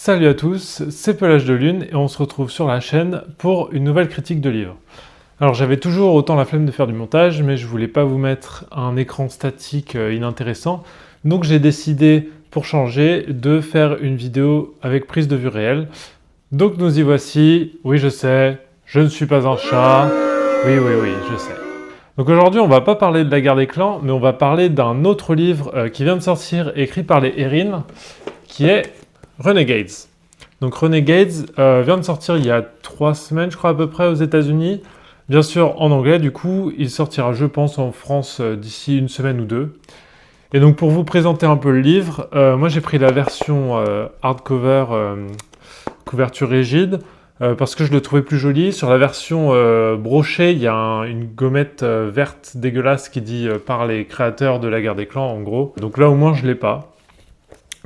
Salut à tous, c'est Pelage de Lune et on se retrouve sur la chaîne pour une nouvelle critique de livre. Alors j'avais toujours autant la flemme de faire du montage, mais je voulais pas vous mettre un écran statique inintéressant, donc j'ai décidé, pour changer, de faire une vidéo avec prise de vue réelle. Donc nous y voici, oui je sais, je ne suis pas un chat, oui, je sais. Donc aujourd'hui on va pas parler de la guerre des clans, mais on va parler d'un autre livre qui vient de sortir, écrit par les Erin, qui est Renegades. Donc Renegades vient de sortir il y a 3 semaines, je crois à peu près, aux États-Unis. Bien sûr en anglais, du coup, il sortira, je pense, en France d'ici une semaine ou deux. Et donc pour vous présenter un peu le livre, moi j'ai pris la version hardcover, couverture rigide, parce que je le trouvais plus joli. Sur la version brochée, il y a une gommette verte dégueulasse qui dit par les créateurs de la guerre des clans, en gros. Donc là au moins je l'ai pas.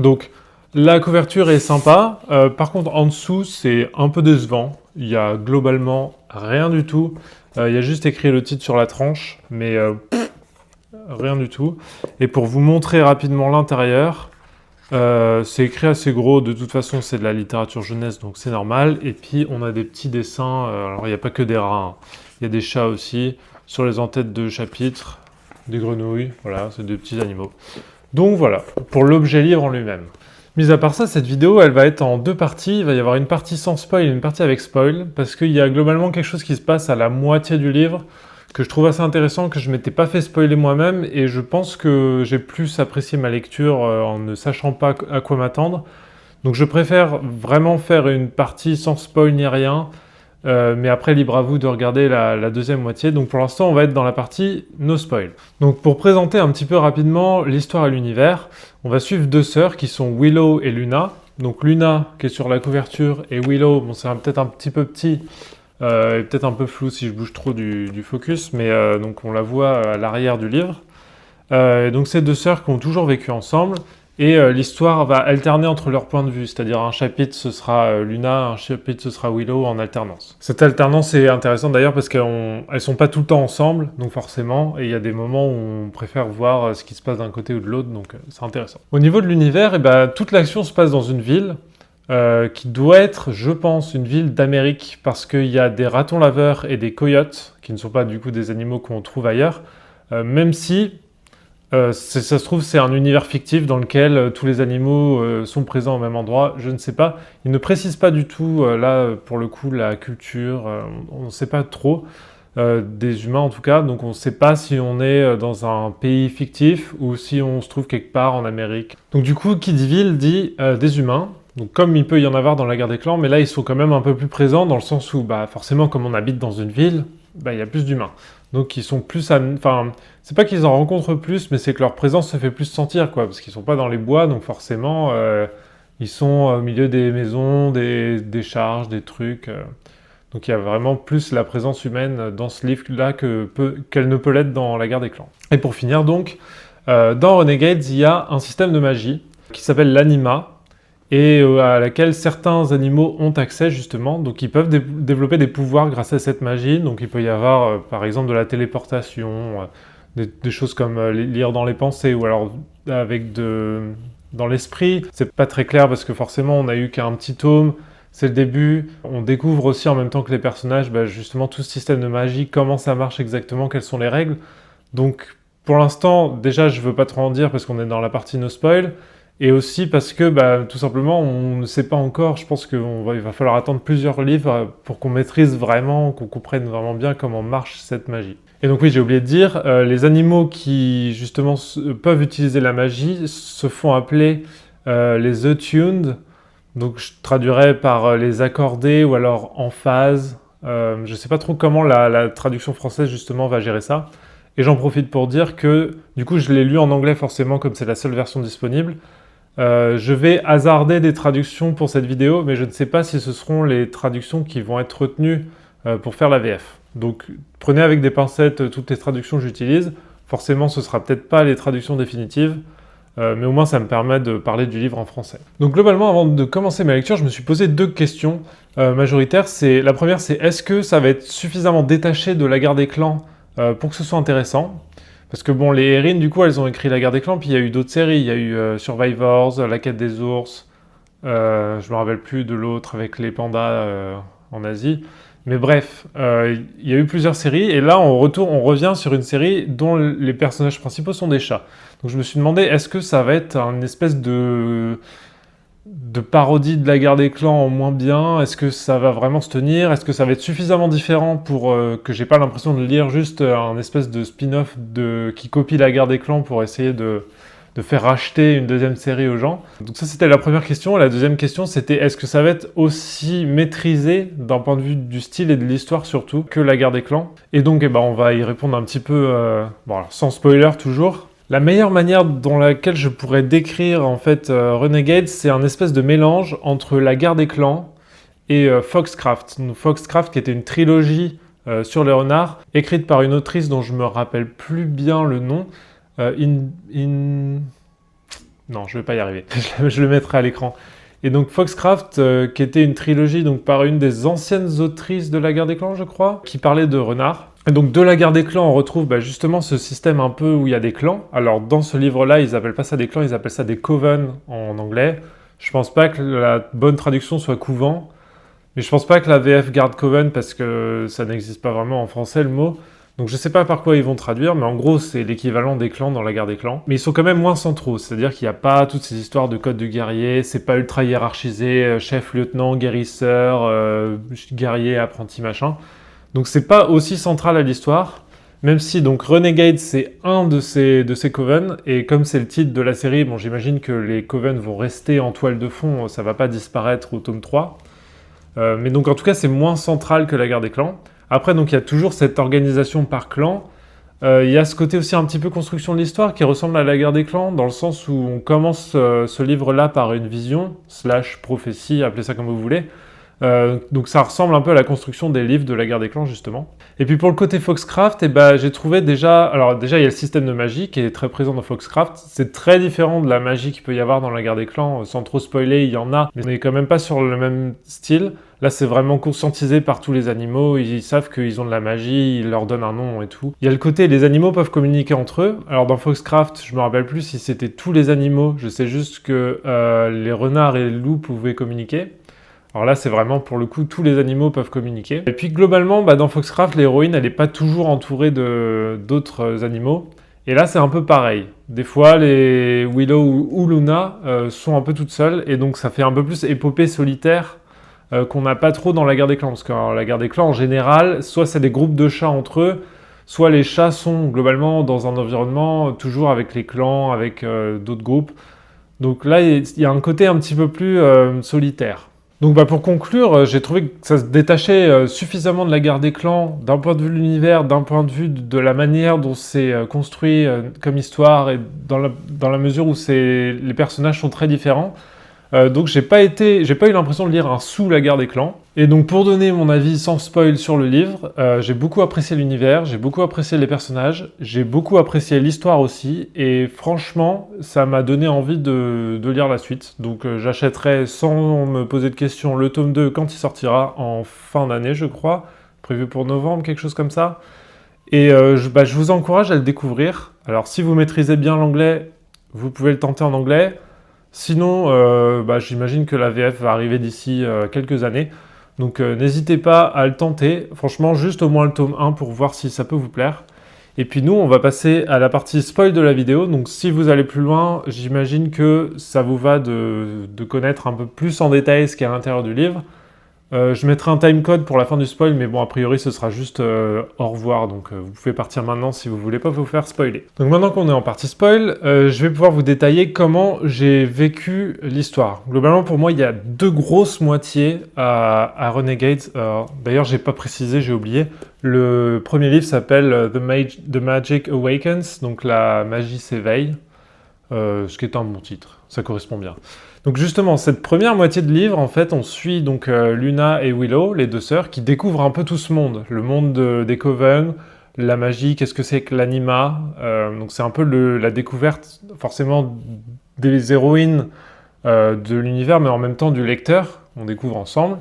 Donc la couverture est sympa, par contre en dessous c'est un peu décevant, il y a globalement rien du tout, il y a juste écrit le titre sur la tranche, mais rien du tout. Et pour vous montrer rapidement l'intérieur, c'est écrit assez gros, de toute façon c'est de la littérature jeunesse donc c'est normal, et puis on a des petits dessins, alors il n'y a pas que des rats, hein. Il y a des chats aussi, sur les en-têtes de chapitres, des grenouilles, voilà, c'est des petits animaux. Donc voilà, pour l'objet livre en lui-même. Mis à part ça, cette vidéo, elle va être en 2 parties. Il va y avoir une partie sans spoil et une partie avec spoil, parce qu'il y a globalement quelque chose qui se passe à la moitié du livre, que je trouve assez intéressant, que je m'étais pas fait spoiler moi-même, et je pense que j'ai plus apprécié ma lecture en ne sachant pas à quoi m'attendre. Donc je préfère vraiment faire une partie sans spoil ni rien, mais après, libre à vous de regarder la deuxième moitié. Donc pour l'instant, on va être dans la partie no spoil. Donc pour présenter un petit peu rapidement l'histoire et l'univers, on va suivre 2 sœurs qui sont Willow et Luna. Donc Luna qui est sur la couverture et Willow, bon c'est peut-être un petit peu petit, et peut-être un peu flou si je bouge trop du focus, mais donc on la voit à l'arrière du livre. Donc ces 2 sœurs qui ont toujours vécu ensemble. Et l'histoire va alterner entre leurs points de vue, c'est-à-dire un chapitre ce sera Luna, un chapitre ce sera Willow en alternance. Cette alternance est intéressante d'ailleurs parce qu'elles sont pas tout le temps ensemble, donc forcément, et il y a des moments où on préfère voir ce qui se passe d'un côté ou de l'autre, donc c'est intéressant. Au niveau de l'univers, toute l'action se passe dans une ville qui doit être, je pense, une ville d'Amérique parce qu'il y a des ratons laveurs et des coyotes, qui ne sont pas du coup des animaux qu'on trouve ailleurs, même si ça se trouve, c'est un univers fictif dans lequel tous les animaux sont présents au même endroit. Je ne sais pas. Il ne précise pas du tout, là, pour le coup, la culture. On ne sait pas trop, des humains en tout cas. Donc on ne sait pas si on est dans un pays fictif ou si on se trouve quelque part en Amérique. Donc du coup, qui dit ville dit des humains. Donc comme il peut y en avoir dans la guerre des clans, mais là, ils sont quand même un peu plus présents dans le sens où, forcément, comme on habite dans une ville, il y a plus d'humains. Donc ils sont plus... Enfin, c'est pas qu'ils en rencontrent plus, mais c'est que leur présence se fait plus sentir, quoi, parce qu'ils sont pas dans les bois, donc forcément, ils sont au milieu des maisons, des charges, des trucs. Donc il y a vraiment plus la présence humaine dans ce livre-là qu'elle ne peut l'être dans la guerre des clans. Et pour finir donc, dans Renegades, il y a un système de magie qui s'appelle l'anima, et à laquelle certains animaux ont accès justement, donc ils peuvent développer des pouvoirs grâce à cette magie, donc il peut y avoir par exemple de la téléportation, des choses comme lire dans les pensées, ou alors dans l'esprit. C'est pas très clair parce que forcément on a eu qu'un petit tome, c'est le début, on découvre aussi en même temps que les personnages justement tout ce système de magie, comment ça marche exactement, quelles sont les règles. Donc pour l'instant, déjà je veux pas trop en dire parce qu'on est dans la partie no spoil, et aussi parce que tout simplement on ne sait pas encore, je pense qu'il va falloir attendre plusieurs livres pour qu'on maîtrise vraiment, qu'on comprenne vraiment bien comment marche cette magie. Et donc oui, j'ai oublié de dire, les animaux qui justement peuvent utiliser la magie se font appeler les attuned, donc je traduirais par les accordés ou alors en phase. Je ne sais pas trop comment la traduction française justement va gérer ça. Et j'en profite pour dire que du coup je l'ai lu en anglais forcément comme c'est la seule version disponible. Je vais hasarder des traductions pour cette vidéo, mais je ne sais pas si ce seront les traductions qui vont être retenues pour faire la VF. Donc prenez avec des pincettes toutes les traductions que j'utilise. Forcément, ce ne sera peut-être pas les traductions définitives, mais au moins ça me permet de parler du livre en français. Donc globalement, avant de commencer ma lecture, je me suis posé 2 questions majoritaires. La première, c'est est-ce que ça va être suffisamment détaché de la guerre des clans pour que ce soit intéressant ? Parce que bon, les Erin, du coup, elles ont écrit La Guerre des Clans, puis il y a eu d'autres séries. Il y a eu Survivors, La Quête des ours, Je me rappelle plus de l'autre avec les pandas en Asie. Mais bref, il y a eu plusieurs séries et là on revient sur une série dont les personnages principaux sont des chats. Donc je me suis demandé, est-ce que ça va être une espèce de parodie de la guerre des clans en moins bien? Est-ce que ça va vraiment se tenir? Est-ce que ça va être suffisamment différent pour que j'ai pas l'impression de lire juste un espèce de spin-off qui copie la guerre des clans pour essayer de faire racheter une deuxième série aux gens? Donc ça, c'était la première question. La deuxième question, c'était est-ce que ça va être aussi maîtrisé d'un point de vue du style et de l'histoire surtout que la guerre des clans? Et donc, on va y répondre un petit peu, alors, sans spoiler toujours. La meilleure manière dans laquelle je pourrais décrire en fait Renegade, c'est un espèce de mélange entre la guerre des clans et Foxcraft. Donc, Foxcraft qui était une trilogie sur les renards, écrite par une autrice dont je me rappelle plus bien le nom. Non, je vais pas y arriver. Je le mettrai à l'écran. Et donc Foxcraft, qui était une trilogie donc par une des anciennes autrices de la guerre des clans, je crois, qui parlait de renards. Et donc de la guerre des clans, on retrouve justement ce système un peu où il y a des clans. Alors dans ce livre-là, ils appellent pas ça des clans, ils appellent ça des coven en anglais. Je pense pas que la bonne traduction soit couvent, mais je pense pas que la VF garde coven parce que ça n'existe pas vraiment en français le mot. Donc je sais pas par quoi ils vont traduire, mais en gros c'est l'équivalent des clans dans la guerre des clans. Mais ils sont quand même moins centraux, c'est-à-dire qu'il n'y a pas toutes ces histoires de code de guerrier, c'est pas ultra hiérarchisé, chef, lieutenant, guérisseur, guerrier, apprenti, machin. Donc c'est pas aussi central à l'histoire, même si donc Renegade c'est un de ces coven, et comme c'est le titre de la série, bon j'imagine que les coven vont rester en toile de fond, ça va pas disparaître au tome 3. Mais donc en tout cas c'est moins central que la guerre des clans. Après, donc il y a toujours cette organisation par clan. Il y a ce côté aussi un petit peu construction de l'histoire qui ressemble à la guerre des clans, dans le sens où on commence ce livre-là par une vision, / prophétie, appelez ça comme vous voulez. Donc ça ressemble un peu à la construction des livres de la guerre des clans, justement. Et puis pour le côté Foxcraft, j'ai trouvé déjà... Alors déjà, il y a le système de magie qui est très présent dans Foxcraft. C'est très différent de la magie qu'il peut y avoir dans la guerre des clans. Sans trop spoiler, il y en a, mais on n'est quand même pas sur le même style. Là, c'est vraiment conscientisé par tous les animaux. Ils savent qu'ils ont de la magie, ils leur donnent un nom et tout. Il y a le côté, les animaux peuvent communiquer entre eux. Alors dans Foxcraft, je me rappelle plus si c'était tous les animaux. Je sais juste que les renards et les loups pouvaient communiquer. Alors là, c'est vraiment, pour le coup, tous les animaux peuvent communiquer. Et puis globalement, dans Foxcraft, l'héroïne, elle n'est pas toujours entourée d'autres animaux. Et là, c'est un peu pareil. Des fois, les Willow ou Luna sont un peu toutes seules, et donc ça fait un peu plus épopée solitaire qu'on n'a pas trop dans la guerre des clans. Parce que la guerre des clans, en général, soit c'est des groupes de chats entre eux, soit les chats sont globalement dans un environnement toujours avec les clans, avec d'autres groupes. Donc là, il y a un côté un petit peu plus solitaire. Donc pour conclure, j'ai trouvé que ça se détachait suffisamment de la guerre des clans, d'un point de vue de l'univers, d'un point de vue de la manière dont c'est construit comme histoire, et dans la mesure où les personnages sont très différents. Donc j'ai pas eu l'impression de lire un sous la guerre des clans. Et donc pour donner mon avis sans spoil sur le livre, j'ai beaucoup apprécié l'univers, j'ai beaucoup apprécié les personnages, j'ai beaucoup apprécié l'histoire aussi, et franchement, ça m'a donné envie de lire la suite. Donc j'achèterai sans me poser de questions le tome 2 quand il sortira, en fin d'année je crois, prévu pour novembre, quelque chose comme ça. Et je vous encourage à le découvrir. Alors si vous maîtrisez bien l'anglais, vous pouvez le tenter en anglais. Sinon, j'imagine que la VF va arriver d'ici quelques années. Donc n'hésitez pas à le tenter. Franchement, juste au moins le tome 1 pour voir si ça peut vous plaire. Et puis nous, on va passer à la partie spoil de la vidéo. Donc si vous allez plus loin, j'imagine que ça vous va de connaître un peu plus en détail ce qu'il y a à l'intérieur du livre. Je mettrai un timecode pour la fin du spoil, mais bon, a priori, ce sera juste au revoir, donc vous pouvez partir maintenant si vous voulez pas vous faire spoiler. Donc maintenant qu'on est en partie spoil, je vais pouvoir vous détailler comment j'ai vécu l'histoire. Globalement, pour moi, il y a deux grosses moitiés à Renegade. D'ailleurs, j'ai pas précisé, j'ai oublié. Le premier livre s'appelle The Magic Awakens, donc la magie s'éveille, ce qui est un bon titre, ça correspond bien. Donc justement, cette première moitié de livre, en fait, on suit donc Luna et Willow, les deux sœurs, qui découvrent un peu tout ce monde. Le monde des Coven, la magie, qu'est-ce que c'est que l'anima. Donc c'est un peu la découverte, forcément, des héroïnes de l'univers, mais en même temps du lecteur. On découvre ensemble.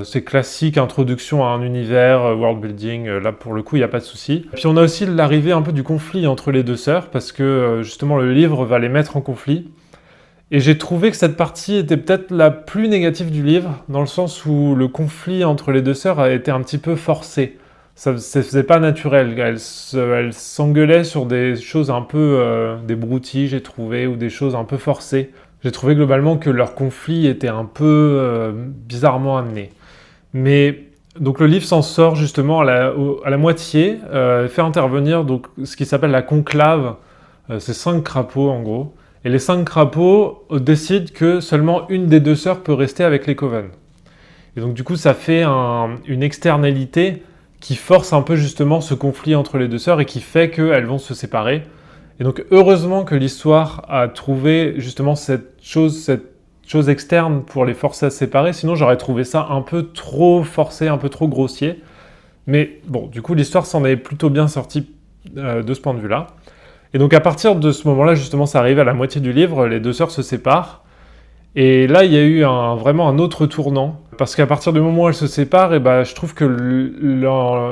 C'est classique, introduction à un univers, world building, là pour le coup il n'y a pas de souci. Puis on a aussi l'arrivée un peu du conflit entre les deux sœurs, parce que justement le livre va les mettre en conflit. Et j'ai trouvé que cette partie était peut-être la plus négative du livre, dans le sens où le conflit entre les deux sœurs a été un petit peu forcé. Ça ne faisait pas naturel. Elles s'engueulaient sur des choses un peu... des broutilles, j'ai trouvé, ou des choses un peu forcées. J'ai trouvé globalement que leur conflit était un peu bizarrement amené. Mais donc le livre s'en sort justement à la moitié, fait intervenir donc, ce qui s'appelle la conclave. C'est 5 crapauds en gros. Et les 5 crapauds décident que seulement une des deux sœurs peut rester avec les Coven. Et donc du coup ça fait une externalité qui force un peu justement ce conflit entre les deux sœurs et qui fait qu'elles vont se séparer. Et donc heureusement que l'histoire a trouvé justement cette chose externe pour les forcer à se séparer, sinon j'aurais trouvé ça un peu trop forcé, un peu trop grossier. Mais bon, du coup l'histoire s'en est plutôt bien sortie de ce point de vue-là. Et donc à partir de ce moment-là, justement, ça arrive à la moitié du livre, les deux sœurs se séparent. Et là, il y a eu vraiment un autre tournant. Parce qu'à partir du moment où elles se séparent, je trouve que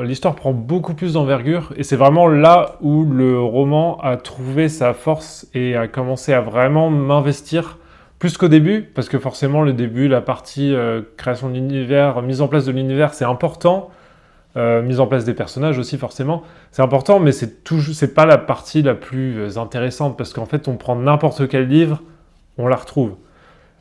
l'histoire prend beaucoup plus d'envergure. Et c'est vraiment là où le roman a trouvé sa force et a commencé à vraiment m'investir. Plus qu'au début, parce que forcément, le début, la partie création de l'univers, mise en place de l'univers, c'est important. Mise en place des personnages aussi forcément, c'est important, mais c'est pas la partie la plus intéressante, parce qu'en fait on prend n'importe quel livre, on la retrouve.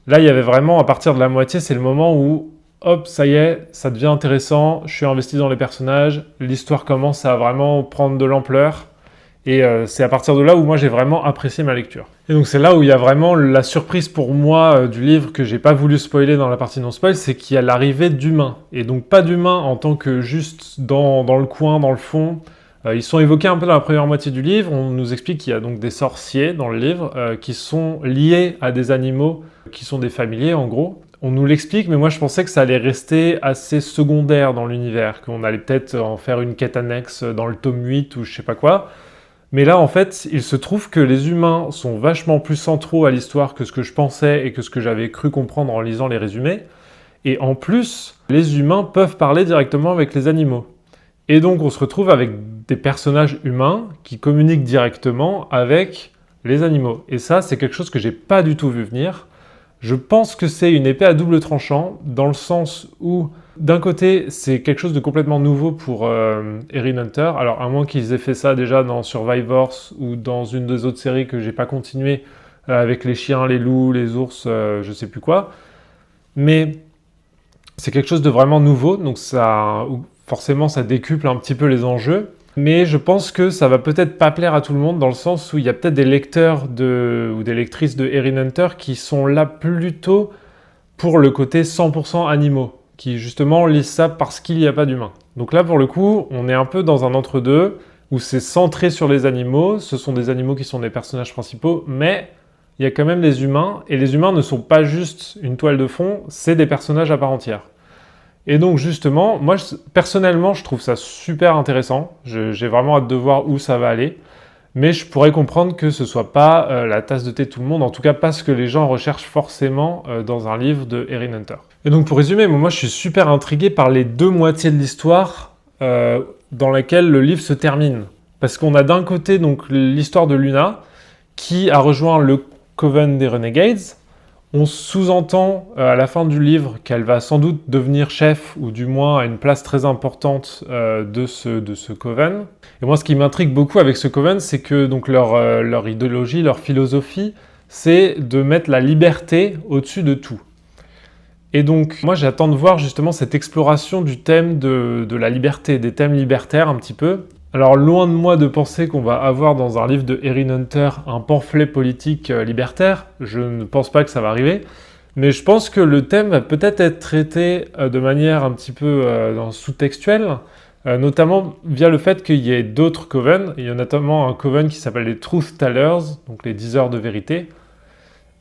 Là il y avait vraiment, à partir de la moitié, c'est le moment où hop, ça y est, ça devient intéressant, je suis investi dans les personnages, l'histoire commence à vraiment prendre de l'ampleur, et c'est à partir de là où moi j'ai vraiment apprécié ma lecture. Et donc c'est là où il y a vraiment la surprise pour moi du livre que j'ai pas voulu spoiler dans la partie non-spoil, c'est qu'il y a l'arrivée d'humains. Et donc pas d'humains en tant que juste dans le coin, dans le fond. Ils sont évoqués un peu dans la première moitié du livre. On nous explique qu'il y a donc des sorciers dans le livre qui sont liés à des animaux qui sont des familiers en gros. On nous l'explique, mais moi je pensais que ça allait rester assez secondaire dans l'univers, qu'on allait peut-être en faire une quête annexe dans le tome 8 ou je sais pas quoi. Mais là, en fait, il se trouve que les humains sont vachement plus centraux à l'histoire que ce que je pensais et que ce que j'avais cru comprendre en lisant les résumés. Et en plus, les humains peuvent parler directement avec les animaux. Et donc, on se retrouve avec des personnages humains qui communiquent directement avec les animaux. Et ça, c'est quelque chose que j'ai pas du tout vu venir. Je pense que c'est une épée à double tranchant, dans le sens où, d'un côté, c'est quelque chose de complètement nouveau pour Erin Hunter. Alors, à moins qu'ils aient fait ça déjà dans Survivors ou dans une des autres séries que j'ai pas continué, avec les chiens, les loups, les ours, je sais plus quoi. Mais c'est quelque chose de vraiment nouveau, donc forcément ça décuple un petit peu les enjeux. Mais je pense que ça va peut-être pas plaire à tout le monde, dans le sens où il y a peut-être des lecteurs ou des lectrices de Erin Hunter qui sont là plutôt pour le côté 100% animaux, qui justement lisent ça parce qu'il n'y a pas d'humains. Donc là pour le coup, on est un peu dans un entre-deux, où c'est centré sur les animaux, ce sont des animaux qui sont des personnages principaux, mais il y a quand même des humains, et les humains ne sont pas juste une toile de fond, c'est des personnages à part entière. Et donc justement, moi personnellement, je trouve ça super intéressant. J'ai vraiment hâte de voir où ça va aller. Mais je pourrais comprendre que ce soit pas la tasse de thé de tout le monde, en tout cas pas ce que les gens recherchent forcément dans un livre de Erin Hunter. Et donc pour résumer, moi je suis super intrigué par les deux moitiés de l'histoire dans laquelle le livre se termine. Parce qu'on a d'un côté donc l'histoire de Luna qui a rejoint le Coven des Renegades. On sous-entend à la fin du livre qu'elle va sans doute devenir chef, ou du moins à une place très importante de ce coven. Et moi, ce qui m'intrigue beaucoup avec ce coven, c'est que donc, leur idéologie, leur philosophie, c'est de mettre la liberté au-dessus de tout. Et donc, moi, j'attends de voir justement cette exploration du thème de la liberté, des thèmes libertaires un petit peu. Alors, loin de moi de penser qu'on va avoir dans un livre de Erin Hunter un pamphlet politique libertaire, je ne pense pas que ça va arriver, mais je pense que le thème va peut-être être traité de manière un petit peu sous-textuelle, notamment via le fait qu'il y ait d'autres covens. Il y a notamment un coven qui s'appelle les Truth Tellers, donc les diseurs de vérité.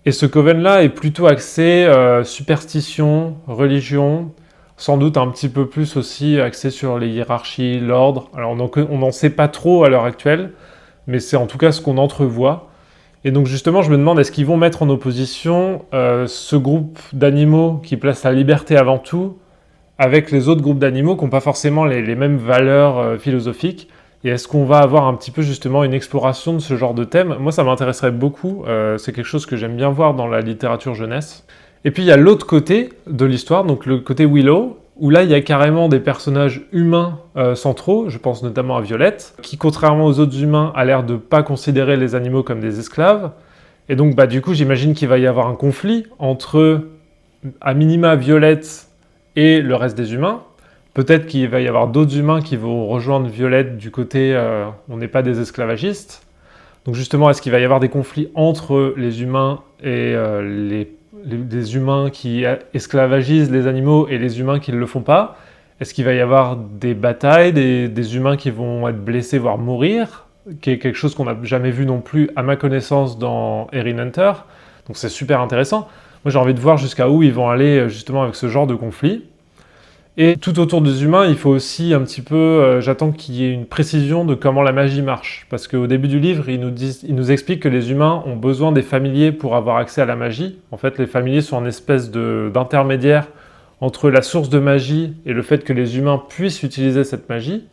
Et ce coven-là est plutôt axé superstition, religion, sans doute un petit peu plus aussi axé sur les hiérarchies, l'ordre. Alors on n'en sait pas trop à l'heure actuelle, mais c'est en tout cas ce qu'on entrevoit. Et donc justement, je me demande, est-ce qu'ils vont mettre en opposition ce groupe d'animaux qui place la liberté avant tout, avec les autres groupes d'animaux qui n'ont pas forcément les mêmes valeurs philosophiques, Et est-ce qu'on va avoir un petit peu justement une exploration de ce genre de thème? Moi, ça m'intéresserait beaucoup. C'est quelque chose que j'aime bien voir dans la littérature jeunesse. Et puis, il y a l'autre côté de l'histoire, donc le côté Willow, où là, il y a carrément des personnages humains centraux, je pense notamment à Violette, qui, contrairement aux autres humains, a l'air de ne pas considérer les animaux comme des esclaves. Et donc, du coup, j'imagine qu'il va y avoir un conflit entre, à minima, Violette et le reste des humains. Peut-être qu'il va y avoir d'autres humains qui vont rejoindre Violette du côté on n'est pas des esclavagistes. Donc justement, est-ce qu'il va y avoir des conflits entre les humains et des humains qui esclavagisent les animaux et les humains qui ne le font pas? Est-ce qu'il va y avoir des batailles, des humains qui vont être blessés, voire mourir? Qui est quelque chose qu'on n'a jamais vu non plus, à ma connaissance, dans Erin Hunter. Donc c'est super intéressant. Moi, j'ai envie de voir jusqu'à où ils vont aller justement avec ce genre de conflit. Et tout autour des humains, il faut aussi un petit peu, j'attends qu'il y ait une précision de comment la magie marche. Parce qu'au début du livre, ils nous expliquent que les humains ont besoin des familiers pour avoir accès à la magie. En fait, les familiers sont une espèce d'intermédiaire entre la source de magie et le fait que les humains puissent utiliser cette magie.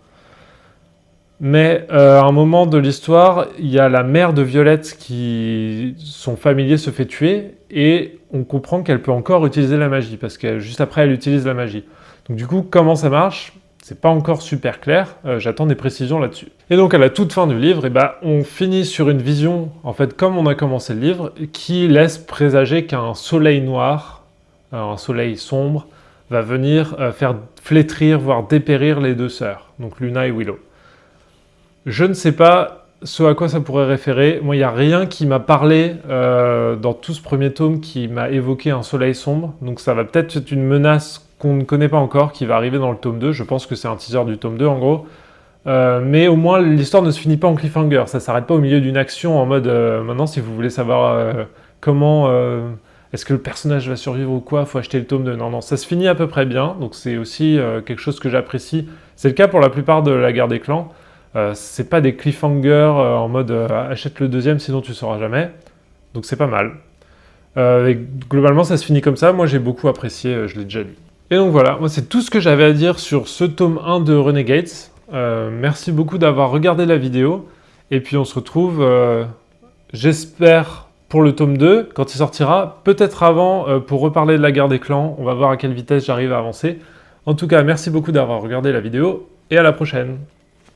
Mais à un moment de l'histoire, il y a la mère de Violette qui, son familier se fait tuer et on comprend qu'elle peut encore utiliser la magie parce que juste après, elle utilise la magie. Donc du coup, comment ça marche? C'est pas encore super clair, j'attends des précisions là-dessus. Et donc à la toute fin du livre, on finit sur une vision, en fait comme on a commencé le livre, qui laisse présager qu'un soleil noir, un soleil sombre, va venir faire flétrir, voire dépérir les deux sœurs, donc Luna et Willow. Je ne sais pas ce à quoi ça pourrait référer. Moi, il n'y a rien qui m'a parlé dans tout ce premier tome qui m'a évoqué un soleil sombre. Donc ça va peut-être être une menace qu'on ne connaît pas encore, qui va arriver dans le tome 2. Je pense que c'est un teaser du tome 2 en gros. Mais au moins, l'histoire ne se finit pas en cliffhanger. Ça ne s'arrête pas au milieu d'une action en mode maintenant, si vous voulez savoir comment... est-ce que le personnage va survivre ou quoi? Faut acheter le tome 2. Non, ça se finit à peu près bien. Donc c'est aussi quelque chose que j'apprécie. C'est le cas pour la plupart de la guerre des clans. C'est pas des cliffhangers en mode achète le deuxième sinon tu sauras jamais. Donc c'est pas mal. Et globalement ça se finit comme ça. Moi j'ai beaucoup apprécié, je l'ai déjà lu. Et donc voilà, moi c'est tout ce que j'avais à dire sur ce tome 1 de Renegades. Merci beaucoup d'avoir regardé la vidéo. Et puis on se retrouve, j'espère, pour le tome 2, quand il sortira. Peut-être avant, pour reparler de la guerre des clans. On va voir à quelle vitesse j'arrive à avancer. En tout cas, merci beaucoup d'avoir regardé la vidéo. Et à la prochaine.